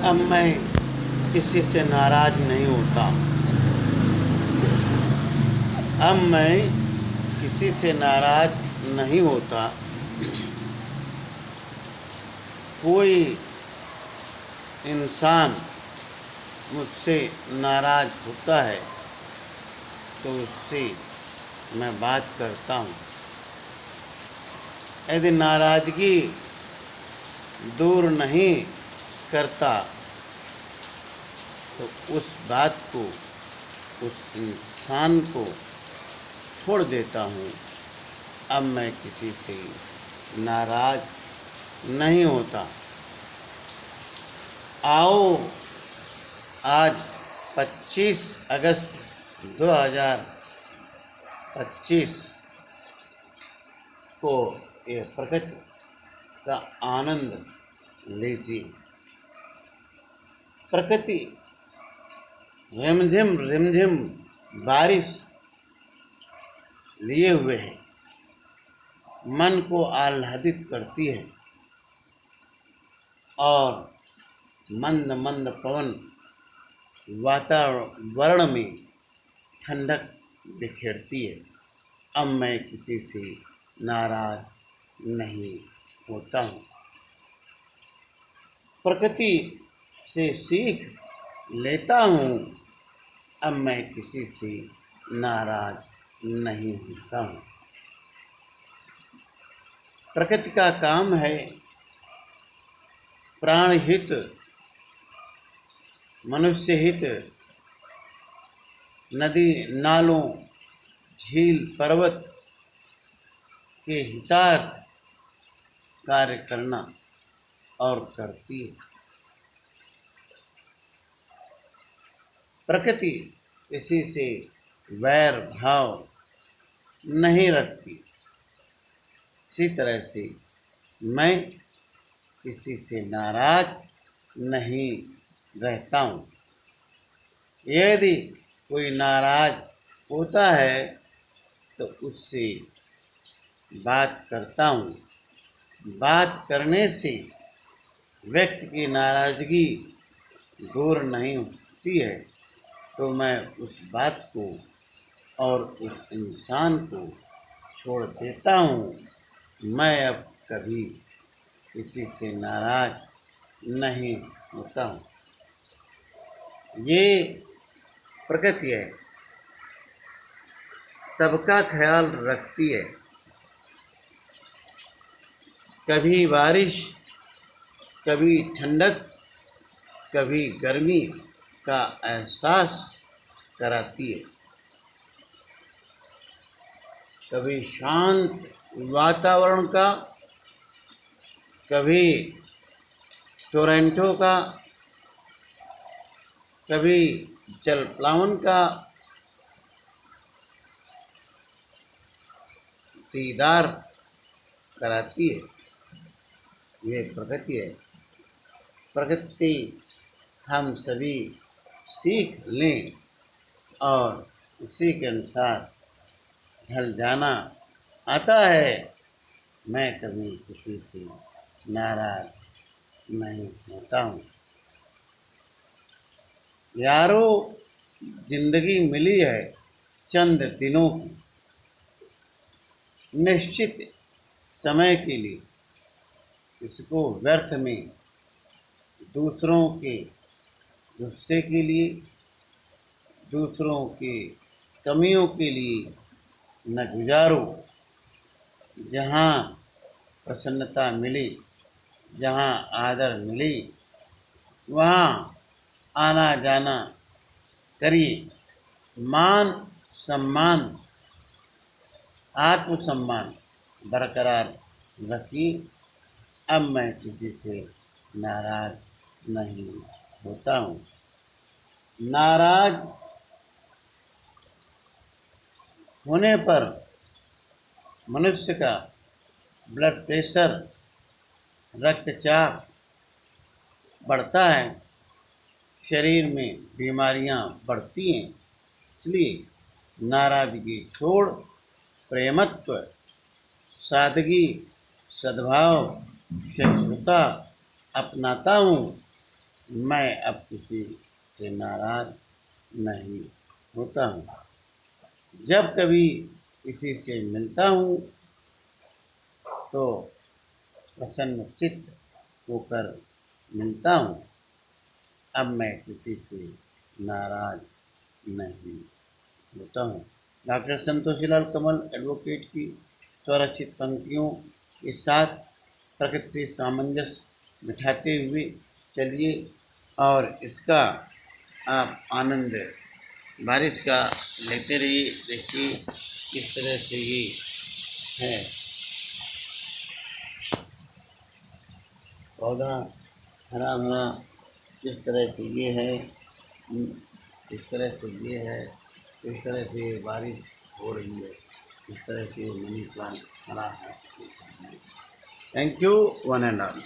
अब मैं किसी से नाराज़ नहीं होता। अब मैं किसी से नाराज़ नहीं होता। कोई इंसान मुझसे नाराज़ होता है तो उससे मैं बात करता हूँ। यदि नाराज़गी दूर नहीं करता तो उस बात को, उस इंसान को छोड़ देता हूँ। अब मैं किसी से नाराज़ नहीं होता। आओ आज 25 अगस्त 2025 को ये प्रकृति का आनंद लीजिए। प्रकृति रिमझिम रिमझिम बारिश लिए हुए है, मन को आह्लादित करती है और मंद मंद पवन वातावरण में ठंडक बिखेरती है। अब मैं किसी से नाराज़ नहीं होता हूँ। प्रकृति से सीख लेता हूँ। अब मैं किसी से नाराज़ नहीं होता हूँ। प्रकृति का काम है प्राण हित, मनुष्य हित, नदी नालों, झील पर्वत के हितार्थ कार्य करना और करती है। प्रकृति किसी से वैर भाव नहीं रखती। इसी तरह से मैं किसी से नाराज़ नहीं रहता हूँ। यदि कोई नाराज़ होता है तो उससे बात करता हूँ। बात करने से व्यक्ति की नाराज़गी दूर नहीं होती है तो मैं उस बात को और उस इंसान को छोड़ देता हूँ। मैं अब कभी किसी से नाराज़ नहीं होता हूँ। ये प्रकृति है, सबका ख्याल रखती है। कभी बारिश, कभी ठंडक, कभी गर्मी का एहसास कराती है। कभी शांत वातावरण का, कभी टोरंटो का, कभी जल प्लावन का दीदार कराती है। ये प्रकृति है। प्रकृति से हम सभी सीख लें और इसी के अनुसार ढल जाना आता है। मैं कभी किसी से नाराज़ नहीं होता हूँ। यारो, जिंदगी मिली है चंद दिनों की, निश्चित समय के लिए। इसको व्यर्थ में दूसरों के गुस्से के लिए, दूसरों के कमियों के लिए न गुजारो। जहाँ प्रसन्नता मिली, जहाँ आदर मिली, वहाँ आना जाना करिए। मान सम्मान, आत्मसम्मान बरकरार रखिए। अब मैं किसी से नाराज़ नहीं होता हूँ। नाराज़ होने पर मनुष्य का ब्लड प्रेशर, रक्तचाप बढ़ता है, शरीर में बीमारियां बढ़ती हैं। इसलिए नाराज़गी छोड़ प्रेमत्व, सादगी, सद्भाव, सहिष्णुता अपनाता हूँ। मैं अब किसी से नाराज नहीं होता हूँ। जब कभी किसी से मिलता हूँ तो प्रसन्न चित्त होकर मिलता हूँ। अब मैं किसी से नाराज नहीं होता हूँ। डॉक्टर संतोषीलाल कमल एडवोकेट की स्वरचित पंक्तियों के साथ प्रकृति से सामंजस्य बिठाते हुए चलिए और इसका आप आनंद बारिश का लेते रहिए। देखिए किस तरह से ये है पौधा हरा भरा, किस तरह से ये है, इस तरह से ये है, इस तरह से बारिश हो रही है, इस तरह से मनी प्लांट हरा है। Thank you one and all.